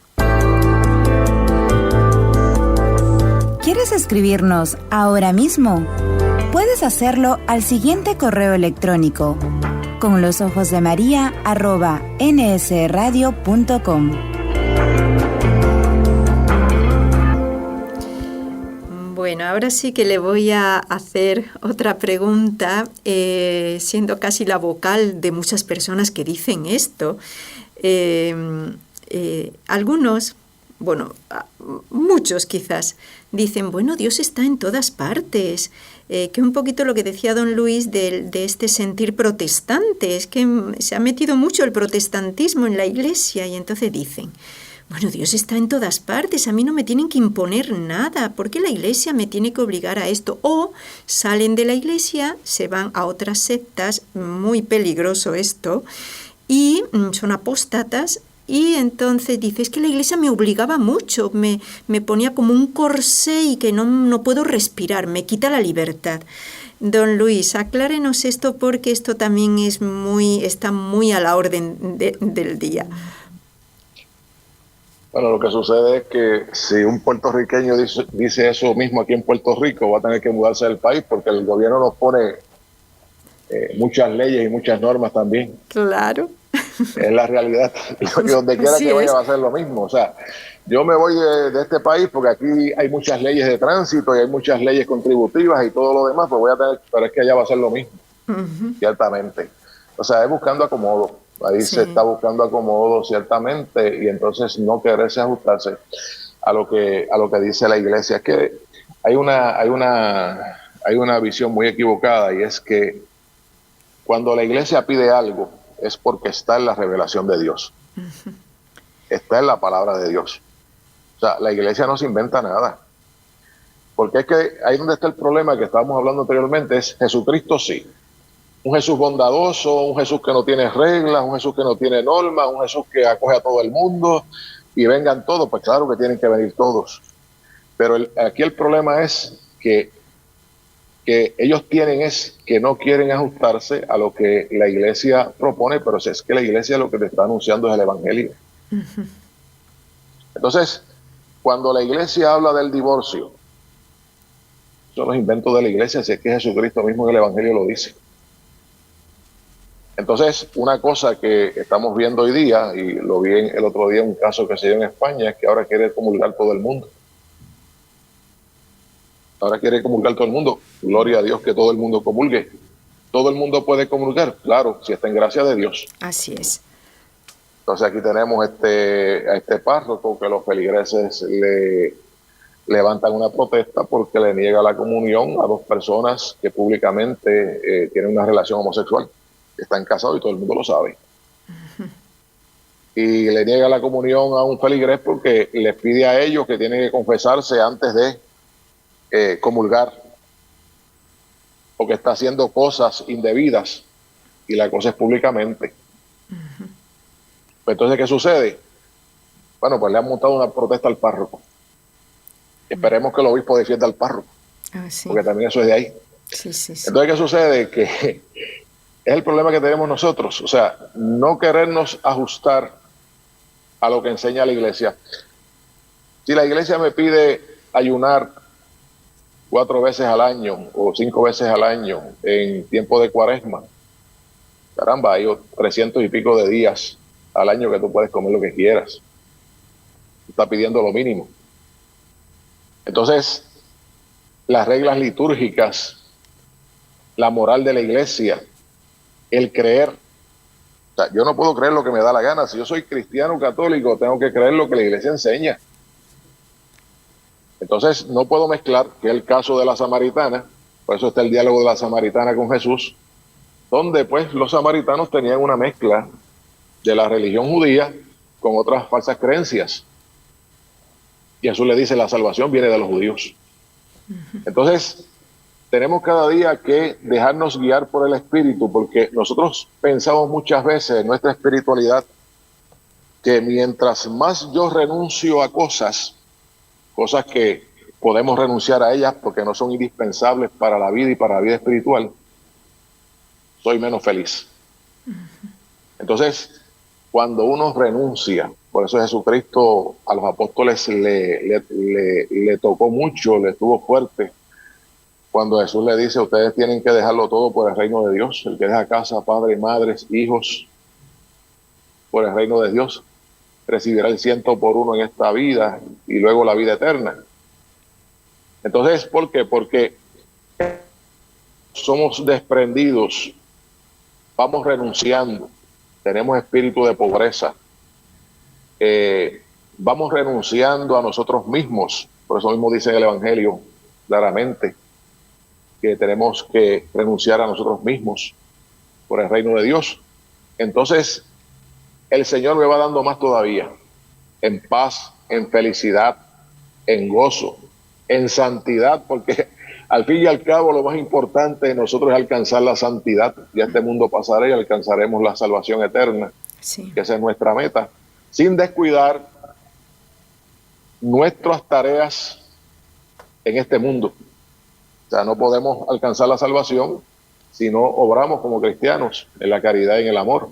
¿Quieres escribirnos ahora mismo? Puedes hacerlo al siguiente correo electrónico: conlosojosdemaria@nsradio.com. Bueno, ahora sí que le voy a hacer otra pregunta, siendo casi la vocal de muchas personas que dicen esto. Algunos, bueno, muchos quizás, dicen, bueno, Dios está en todas partes, que un poquito lo que decía don Luis de este sentir protestante, es que se ha metido mucho el protestantismo en la Iglesia y entonces dicen, bueno, Dios está en todas partes, a mí no me tienen que imponer nada, ¿por qué la Iglesia me tiene que obligar a esto? O salen de la Iglesia, se van a otras sectas, muy peligroso esto, y son apóstatas. Y entonces dice, es que la Iglesia me obligaba mucho, me ponía como un corsé y que no puedo respirar, me quita la libertad. Don Luis, aclárenos esto porque esto también está muy a la orden del día. Bueno, lo que sucede es que si un puertorriqueño dice eso mismo aquí en Puerto Rico, va a tener que mudarse del país porque el gobierno nos pone muchas leyes y muchas normas también. Claro. Es la realidad. Y donde quiera que vaya va a ser lo mismo. O sea, yo me voy de este país porque aquí hay muchas leyes de tránsito y hay muchas leyes contributivas y todo lo demás, pues voy a tener, pero es que allá va a ser lo mismo, ciertamente. O sea, es buscando acomodo. Ahí se está buscando acomodo, ciertamente, y entonces no quererse ajustarse a lo que dice la Iglesia. Es que hay una visión muy equivocada, y es que cuando la Iglesia pide algo es porque está en la revelación de Dios. Está en la palabra de Dios. O sea, la Iglesia no se inventa nada. Porque es que ahí donde está el problema que estábamos hablando anteriormente, es Jesucristo sí. Un Jesús bondadoso, un Jesús que no tiene reglas, un Jesús que no tiene normas, un Jesús que acoge a todo el mundo y vengan todos. Pues claro que tienen que venir todos. Pero aquí el problema es que ellos que no quieren ajustarse a lo que la Iglesia propone, pero es que la Iglesia lo que te está anunciando es el Evangelio. Entonces, cuando la Iglesia habla del divorcio, son los inventos de la Iglesia, si es que Jesucristo mismo en el Evangelio lo dice. Entonces, una cosa que estamos viendo hoy día, y lo vi el otro día, un caso que se dio en España, es que ahora quiere comulgar todo el mundo. Ahora quiere comulgar todo el mundo. Gloria a Dios que todo el mundo comulgue. Todo el mundo puede comulgar, claro, si está en gracia de Dios. Así es. Entonces aquí tenemos a este párroco que los feligreses le levantan una protesta porque le niega la comunión a dos personas que públicamente tienen una relación homosexual. Están casados y todo el mundo lo sabe. Y le niega la comunión a un feligrés porque les pide a ellos que tienen que confesarse antes de comulgar, porque está haciendo cosas indebidas y la cosa es públicamente. Entonces, ¿qué sucede? Bueno, pues le han montado una protesta al párroco. Esperemos que el obispo defienda al párroco, Sí. porque también eso es de ahí. Sí. Entonces, ¿qué sucede? Que es el problema que tenemos nosotros, o sea, no querernos ajustar a lo que enseña la iglesia. Si la iglesia me pide ayunar 4 veces al año o 5 veces al año en tiempo de cuaresma, caramba, hay 300 y pico de días al año que tú puedes comer lo que quieras. Está pidiendo lo mínimo. Entonces, las reglas litúrgicas, la moral de la iglesia, el creer. O sea, yo no puedo creer lo que me da la gana. Si yo soy cristiano católico, tengo que creer lo que la iglesia enseña. Entonces, no puedo mezclar, que es el caso de la samaritana, por eso está el diálogo de la samaritana con Jesús, donde pues los samaritanos tenían una mezcla de la religión judía con otras falsas creencias. Y Jesús le dice, la salvación viene de los judíos. Entonces, tenemos cada día que dejarnos guiar por el Espíritu, porque nosotros pensamos muchas veces en nuestra espiritualidad que mientras más yo renuncio a cosas que podemos renunciar a ellas porque no son indispensables para la vida y para la vida espiritual, soy menos feliz. Entonces, cuando uno renuncia, por eso Jesucristo a los apóstoles le tocó mucho, le estuvo fuerte, cuando Jesús le dice, ustedes tienen que dejarlo todo por el reino de Dios. El que deja casa, padre, madres, hijos, por el reino de Dios, recibirá el 100 por 1 en esta vida y luego la vida eterna. Entonces, ¿por qué? Porque somos desprendidos, vamos renunciando, tenemos espíritu de pobreza, vamos renunciando a nosotros mismos. Por eso mismo dice en el Evangelio claramente que tenemos que renunciar a nosotros mismos por el reino de Dios. Entonces, el Señor me va dando más todavía, en paz, en felicidad, en gozo, en santidad, porque al fin y al cabo lo más importante de nosotros es alcanzar la santidad. Ya este mundo pasará y alcanzaremos la salvación eterna, Sí. que esa es nuestra meta, sin descuidar nuestras tareas en este mundo. O sea, no podemos alcanzar la salvación si no obramos como cristianos en la caridad y en el amor.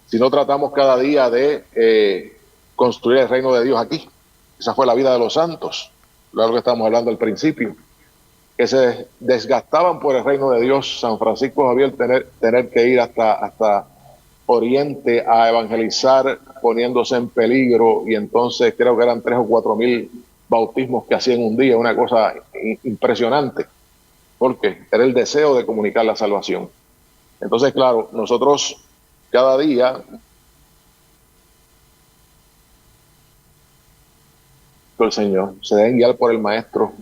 Si no tratamos cada día de construir el reino de Dios aquí. Esa fue la vida de los santos, lo que estamos hablando al principio, que se desgastaban por el reino de Dios. San Francisco Javier tener que ir hasta Oriente a evangelizar, poniéndose en peligro, y entonces creo que eran 3.000 o 4.000 bautismos que hacían un día, una cosa impresionante, porque era el deseo de comunicar la salvación. Entonces, claro, nosotros cada día el Señor, se deben guiar por el Maestro.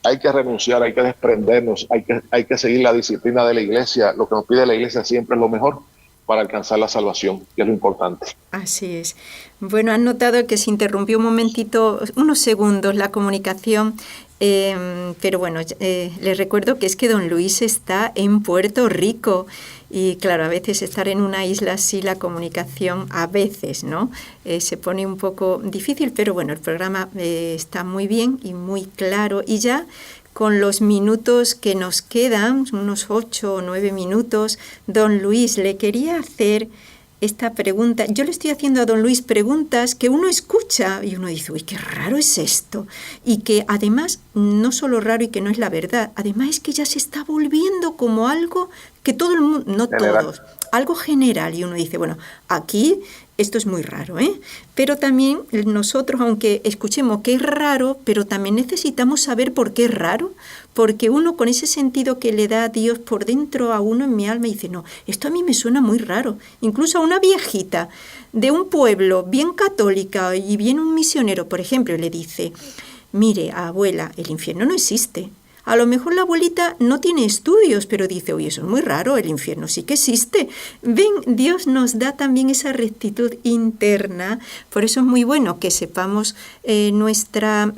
Hay que renunciar, hay que desprendernos, hay que seguir la disciplina de la iglesia. Lo que nos pide la iglesia siempre es lo mejor para alcanzar la salvación, que es lo importante. Así es. Bueno, han notado que se interrumpió un momentito, unos segundos, la comunicación, pero bueno, les recuerdo que es que don Luis está en Puerto Rico y claro, a veces estar en una isla así, la comunicación a veces, ¿no? Se pone un poco difícil, pero bueno, el programa está muy bien y muy claro, y ya con los minutos que nos quedan, unos 8 o 9 minutos, don Luis, le quería hacer esta pregunta. Yo le estoy haciendo a don Luis preguntas que uno escucha y uno dice, uy, qué raro es esto. Y que además, no solo raro y que no es la verdad, además es que ya se está volviendo como algo que todo el mundo, no General. todos, algo general, y uno dice, bueno, aquí esto es muy raro, ¿eh? Pero también nosotros, aunque escuchemos que es raro, pero también necesitamos saber por qué es raro, porque uno con ese sentido que le da a Dios por dentro a uno en mi alma dice, no, esto a mí me suena muy raro. Incluso a una viejita de un pueblo bien católica y viene un misionero, por ejemplo, y le dice, mire, abuela, el infierno no existe. A lo mejor la abuelita no tiene estudios, pero dice, oye, eso es muy raro, el infierno sí que existe. Ven, Dios nos da también esa rectitud interna, por eso es muy bueno que sepamos nuestra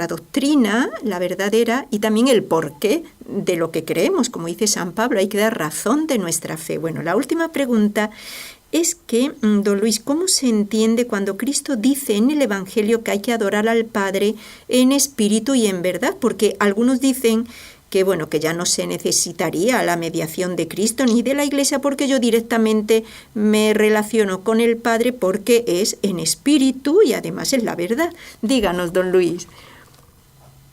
doctrina, la verdadera, y también el porqué de lo que creemos. Como dice San Pablo, hay que dar razón de nuestra fe. Bueno, la última pregunta es que, don Luis, ¿cómo se entiende cuando Cristo dice en el Evangelio que hay que adorar al Padre en espíritu y en verdad? Porque algunos dicen que, bueno, que ya no se necesitaría la mediación de Cristo ni de la Iglesia porque yo directamente me relaciono con el Padre porque es en espíritu y además es la verdad. Díganos, don Luis.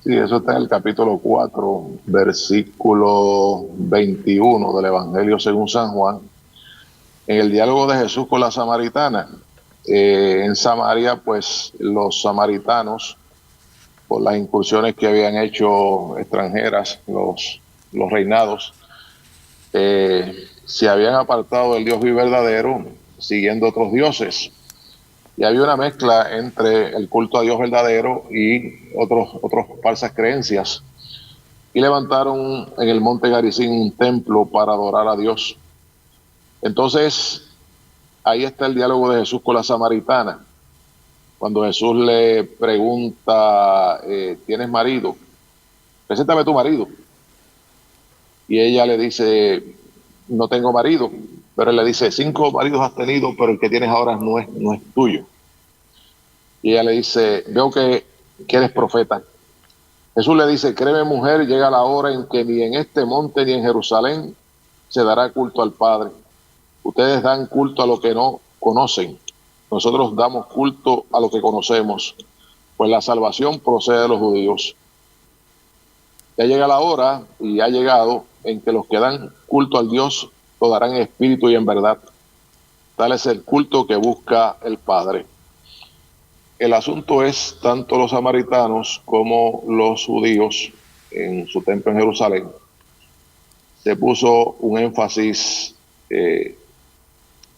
Sí, eso está en el capítulo 4, versículo 21 del Evangelio según San Juan. En el diálogo de Jesús con la samaritana, en Samaria, pues los samaritanos, por las incursiones que habían hecho extranjeras, los reinados, se habían apartado del Dios vivo y verdadero, siguiendo otros dioses. Y había una mezcla entre el culto a Dios verdadero y otras falsas creencias. Y levantaron en el monte Garizim un templo para adorar a Dios. Entonces, ahí está el diálogo de Jesús con la samaritana. Cuando Jesús le pregunta, ¿tienes marido? Preséntame tu marido. Y ella le dice, no tengo marido. Pero él le dice, 5 maridos has tenido, pero el que tienes ahora no es tuyo. Y ella le dice, veo que eres profeta. Jesús le dice, créeme mujer, llega la hora en que ni en este monte ni en Jerusalén se dará culto al Padre. Ustedes dan culto a lo que no conocen. Nosotros damos culto a lo que conocemos, pues la salvación procede de los judíos. Ya llega la hora, y ha llegado, en que los que dan culto al Dios lo darán en espíritu y en verdad. Tal es el culto que busca el Padre. El asunto es, tanto los samaritanos como los judíos, en su templo en Jerusalén, se puso un énfasis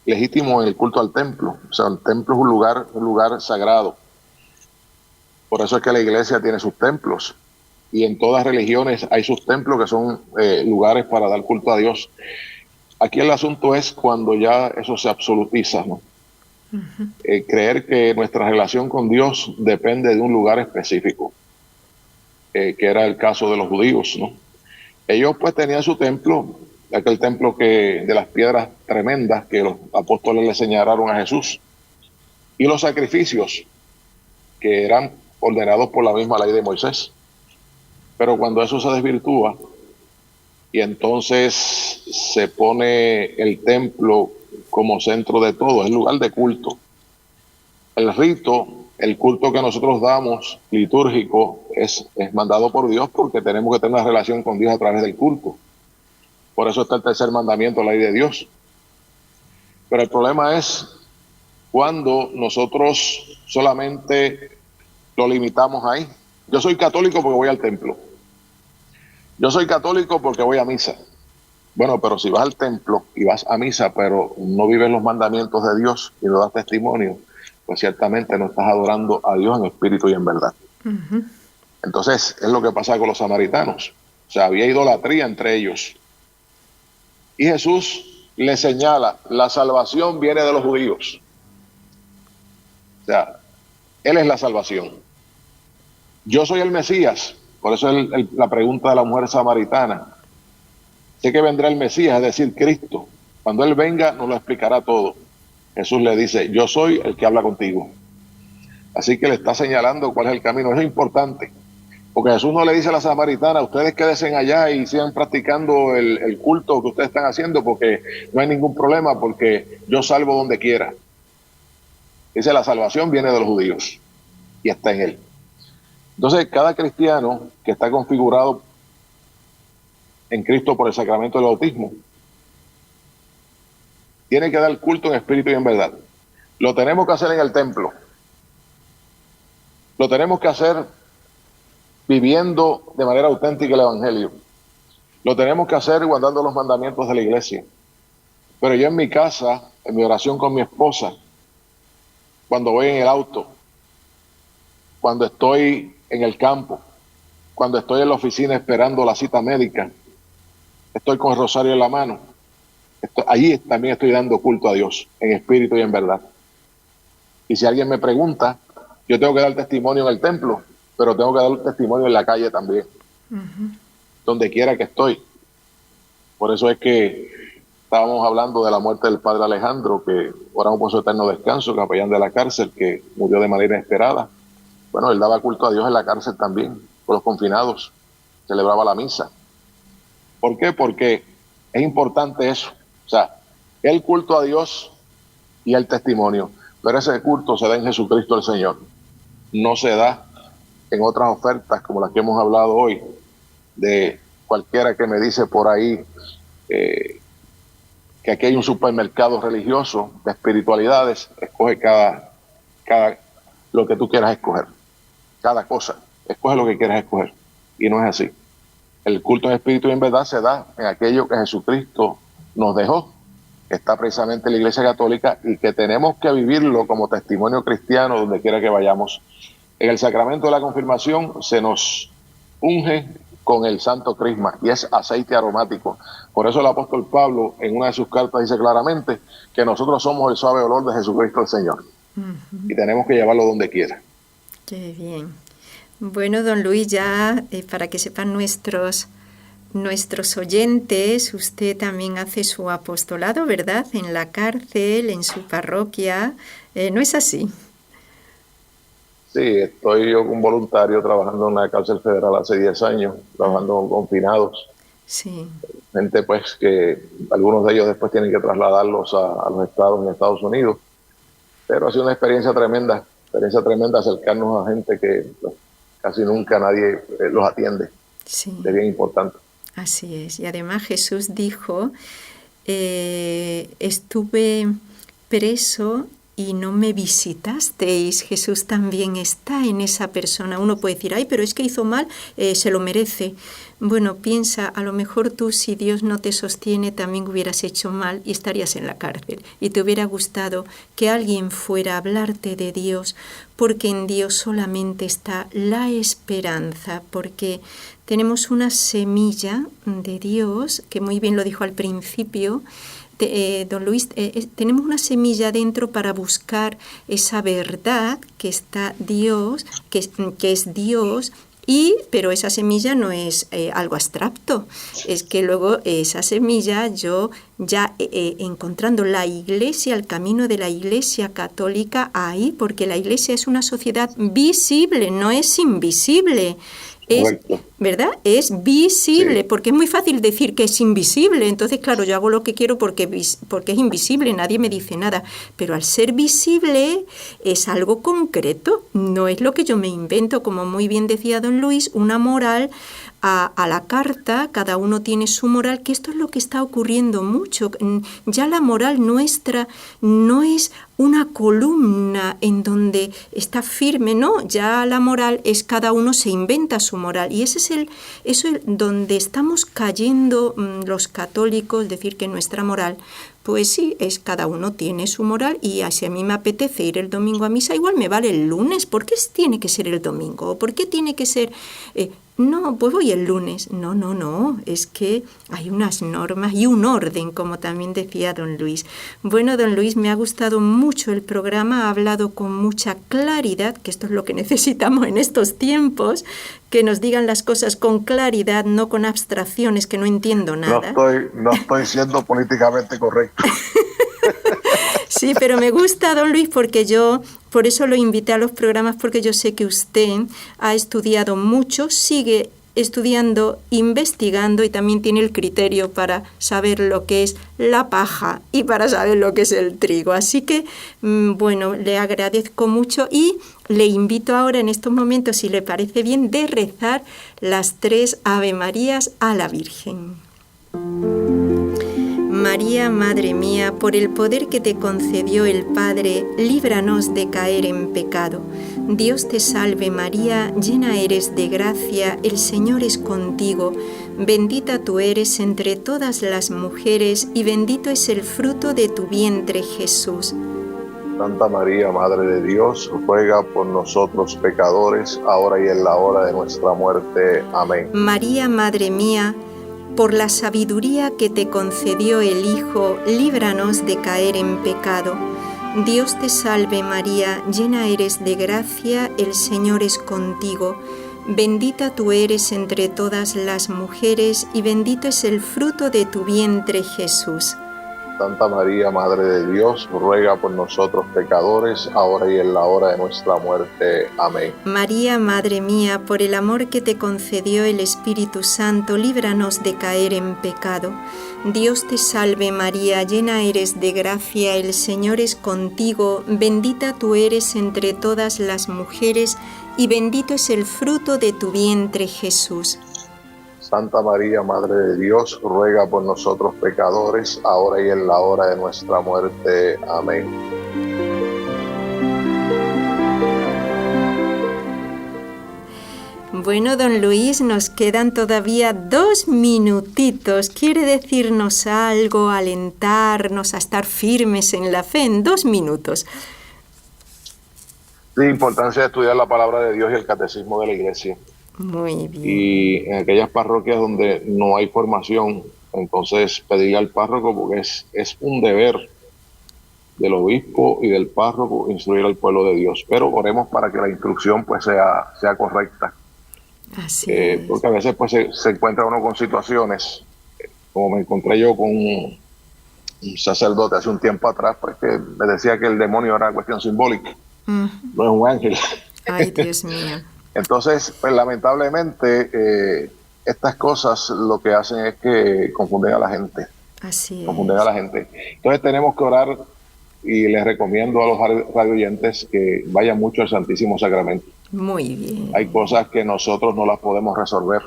legítimo en el culto al templo. O sea, el templo es un lugar sagrado. Por eso es que la iglesia tiene sus templos. Y en todas religiones hay sus templos que son lugares para dar culto a Dios. Aquí el asunto es cuando ya eso se absolutiza, ¿no? Uh-huh. Creer que nuestra relación con Dios depende de un lugar específico, que era el caso de los judíos, ¿no? Ellos pues tenían su templo, aquel templo de las piedras tremendas que los apóstoles le señalaron a Jesús, y los sacrificios que eran ordenados por la misma ley de Moisés. Pero cuando eso se desvirtúa y entonces se pone el templo como centro de todo, es lugar de culto. El rito, el culto que nosotros damos, litúrgico, es mandado por Dios porque tenemos que tener una relación con Dios a través del culto. Por eso está el tercer mandamiento, la ley de Dios. Pero el problema es cuando nosotros solamente lo limitamos ahí. Yo soy católico porque voy al templo. Yo soy católico porque voy a misa. Bueno, pero si vas al templo y vas a misa, pero no vives los mandamientos de Dios y no das testimonio, pues ciertamente no estás adorando a Dios en espíritu y en verdad. Uh-huh. Entonces, es lo que pasa con los samaritanos. O sea, había idolatría entre ellos. Y Jesús le señala, la salvación viene de los judíos. O sea, Él es la salvación. Yo soy el Mesías. Por eso es la pregunta de la mujer samaritana. Sé que vendrá el Mesías, es decir, Cristo. Cuando Él venga, nos lo explicará todo. Jesús le dice, yo soy el que habla contigo. Así que le está señalando cuál es el camino. Eso es importante. Porque Jesús no le dice a la samaritana, ustedes quédense allá y sigan practicando el culto que ustedes están haciendo porque no hay ningún problema, porque yo salvo donde quiera. Dice, la salvación viene de los judíos y está en Él. Entonces, cada cristiano que está configurado en Cristo por el sacramento del bautismo, tiene que dar culto en espíritu y en verdad. Lo tenemos que hacer en el templo. Lo tenemos que hacer viviendo de manera auténtica el Evangelio. Lo tenemos que hacer guardando los mandamientos de la iglesia. Pero yo en mi casa, en mi oración con mi esposa, cuando voy en el auto, cuando estoy en el campo, cuando estoy en la oficina esperando la cita médica, estoy con el rosario en la mano, allí también estoy dando culto a Dios, en espíritu y en verdad. Y si alguien me pregunta, yo tengo que dar testimonio en el templo, pero tengo que dar testimonio en la calle también, donde quiera que estoy. Por eso es que estábamos hablando de la muerte del padre Alejandro, que oramos por su eterno descanso, capellán de la cárcel, que murió de manera inesperada. Bueno, él daba culto a Dios en la cárcel también, con los confinados, celebraba la misa. ¿Por qué? Porque es importante eso. O sea, el culto a Dios y el testimonio. Pero ese culto se da en Jesucristo el Señor. No se da en otras ofertas como las que hemos hablado hoy, de cualquiera que me dice por ahí que aquí hay un supermercado religioso de espiritualidades. Escoge cada lo que tú quieras escoger. Cada cosa. Escoge lo que quieras escoger. Y no es así. El culto en espíritu y en verdad se da en aquello que Jesucristo nos dejó, que está precisamente en la Iglesia Católica, y que tenemos que vivirlo como testimonio cristiano donde quiera que vayamos. En el sacramento de la confirmación se nos unge con el santo crisma, y es aceite aromático. Por eso el apóstol Pablo en una de sus cartas dice claramente que nosotros somos el suave olor de Jesucristo el Señor. Y tenemos que llevarlo donde quiera. Qué bien. Bueno, don Luis, ya para que sepan nuestros oyentes, usted también hace su apostolado, ¿verdad? En la cárcel, en su parroquia. ¿No es así? Sí, estoy yo un voluntario trabajando en una cárcel federal hace 10 años, trabajando con confinados. Sí. Gente pues que algunos de ellos después tienen que trasladarlos a los estados en Estados Unidos. Pero ha sido una experiencia tremenda acercarnos a gente que pues, casi nunca nadie los atiende. Sí. Es bien importante. Así es. Y además Jesús dijo, estuve preso y no me visitasteis. Jesús también está en esa persona. Uno puede decir, ay, pero es que hizo mal, se lo merece. Bueno, piensa, a lo mejor tú, si Dios no te sostiene, también hubieras hecho mal y estarías en la cárcel. Y te hubiera gustado que alguien fuera a hablarte de Dios, porque en Dios solamente está la esperanza, porque tenemos una semilla de Dios, que muy bien lo dijo al principio, don Luis, tenemos una semilla dentro para buscar esa verdad que está Dios, que es Dios, pero esa semilla no es algo abstracto, es que luego esa semilla yo ya encontrando la Iglesia, el camino de la Iglesia católica ahí, porque la Iglesia es una sociedad visible, no es invisible. Es, ¿verdad? Es visible, sí. Porque es muy fácil decir que es invisible. Entonces, claro, yo hago lo que quiero porque es invisible, nadie me dice nada. Pero al ser visible es algo concreto, no es lo que yo me invento, como muy bien decía don Luis, una moral a la carta, cada uno tiene su moral, que esto es lo que está ocurriendo mucho. Ya la moral nuestra no es una columna en donde está firme, no, ya la moral es cada uno se inventa su moral, y eso es donde estamos cayendo los católicos, decir que nuestra moral, pues sí, es cada uno tiene su moral, y si a mí me apetece ir el domingo a misa, igual me vale el lunes. ¿Por qué tiene que ser el domingo? ¿Por qué tiene que ser...? No, pues voy el lunes. No, es que hay unas normas y un orden, como también decía don Luis. Bueno, don Luis, me ha gustado mucho el programa, ha hablado con mucha claridad, que esto es lo que necesitamos en estos tiempos, que nos digan las cosas con claridad, no con abstracciones, que no entiendo nada. No estoy siendo políticamente correcto. Sí, pero me gusta, don Luis, porque yo, por eso lo invité a los programas, porque yo sé que usted ha estudiado mucho, sigue estudiando, investigando y también tiene el criterio para saber lo que es la paja y para saber lo que es el trigo. Así que, bueno, le agradezco mucho y le invito ahora en estos momentos, si le parece bien, de rezar las 3 Ave Marías a la Virgen. María, Madre mía, por el poder que te concedió el Padre, líbranos de caer en pecado. Dios te salve María, llena eres de gracia, el Señor es contigo. Bendita tú eres entre todas las mujeres y bendito es el fruto de tu vientre, Jesús. Santa María, Madre de Dios, ruega por nosotros pecadores, ahora y en la hora de nuestra muerte. Amén. María, Madre mía, por la sabiduría que te concedió el Hijo, líbranos de caer en pecado. Dios te salve María, llena eres de gracia, el Señor es contigo. Bendita tú eres entre todas las mujeres y bendito es el fruto de tu vientre, Jesús. Santa María, Madre de Dios, ruega por nosotros pecadores, ahora y en la hora de nuestra muerte. Amén. María, Madre mía, por el amor que te concedió el Espíritu Santo, líbranos de caer en pecado. Dios te salve María, llena eres de gracia, el Señor es contigo, bendita tú eres entre todas las mujeres y bendito es el fruto de tu vientre, Jesús. Santa María, Madre de Dios, ruega por nosotros pecadores, ahora y en la hora de nuestra muerte. Amén. Bueno, don Luis, nos quedan todavía 2 minutitos. ¿Quiere decirnos algo, alentarnos a estar firmes en la fe en 2 minutos? La importancia de estudiar la palabra de Dios y el catecismo de la Iglesia. Muy bien. Y en aquellas parroquias donde no hay formación, entonces pedirle al párroco, porque es un deber del obispo y del párroco instruir al pueblo de Dios. Pero oremos para que la instrucción pues sea correcta. Así es. Porque a veces pues se encuentra uno con situaciones, como me encontré yo con un sacerdote hace un tiempo atrás, pues que me decía que el demonio era una cuestión simbólica, no es un ángel. Ay, Dios mío. Entonces, pues lamentablemente, estas cosas lo que hacen es que confunden a la gente. Así es. Confunden a la gente. Entonces tenemos que orar y les recomiendo a los radioyentes que vayan mucho al Santísimo Sacramento. Muy bien. Hay cosas que nosotros no las podemos resolver,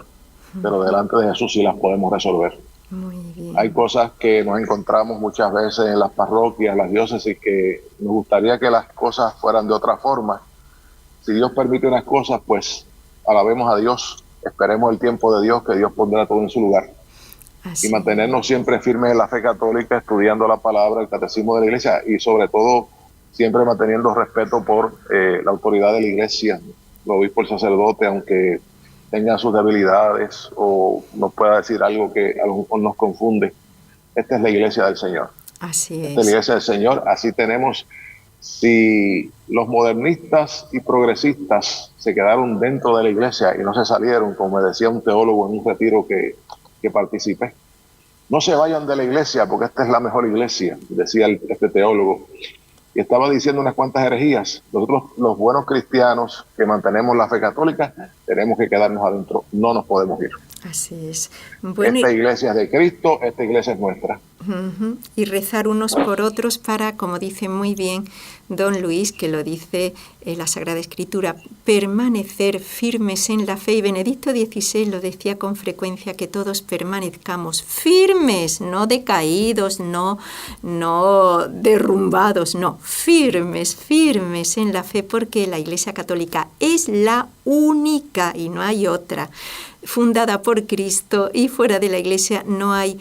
pero delante de Jesús sí las podemos resolver. Muy bien. Hay cosas que nos encontramos muchas veces en las parroquias, las diócesis, que nos gustaría que las cosas fueran de otra forma. Si Dios permite unas cosas, pues alabemos a Dios, esperemos el tiempo de Dios, que Dios pondrá todo en su lugar. Así. Y mantenernos siempre firmes en la fe católica, estudiando la palabra, el catecismo de la Iglesia y sobre todo siempre manteniendo respeto por la autoridad de la Iglesia, el obispo, el sacerdote, aunque tengan sus debilidades o nos pueda decir algo que a lo mejor nos confunde. Esta es la Iglesia del Señor. Así es. Esta es la Iglesia del Señor, así tenemos. Si los modernistas y progresistas se quedaron dentro de la Iglesia y no se salieron, como me decía un teólogo en un retiro que participé, no se vayan de la Iglesia porque esta es la mejor Iglesia, decía este teólogo. Y estaba diciendo unas cuantas herejías. Nosotros, los buenos cristianos que mantenemos la fe católica, tenemos que quedarnos adentro, no nos podemos ir. Así es. Bueno, esta iglesia es de Cristo, esta iglesia es nuestra. Y rezar unos por otros para, como dice muy bien don Luis, que lo dice la Sagrada Escritura, permanecer firmes en la fe. Y Benedicto XVI lo decía con frecuencia, que todos permanezcamos firmes, no decaídos, no derrumbados, no, firmes en la fe, porque la Iglesia Católica es la única y no hay otra, fundada por Cristo, y fuera de la Iglesia no hay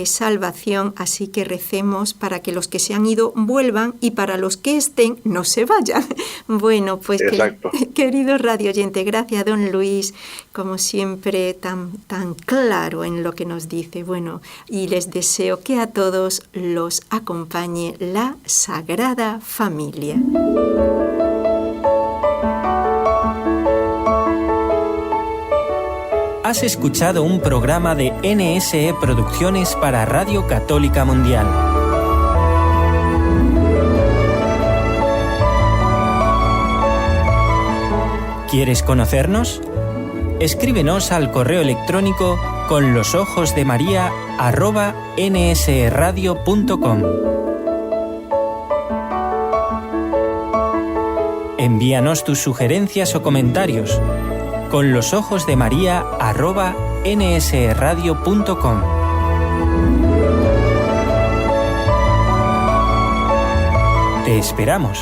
salvación, así que recemos para que los que se han ido vuelvan y para los que estén no se vayan. Bueno, pues querido radio oyente, gracias don Luis, como siempre tan claro en lo que nos dice. Bueno, y les deseo que a todos los acompañe la Sagrada Familia. Has escuchado un programa de NSE Producciones para Radio Católica Mundial. ¿Quieres conocernos? escríbenos al correo electrónico conlosojosdemaria@nsradio.com. Envíanos tus sugerencias o comentarios conlosojosdemaria@nsradio.com. Te esperamos.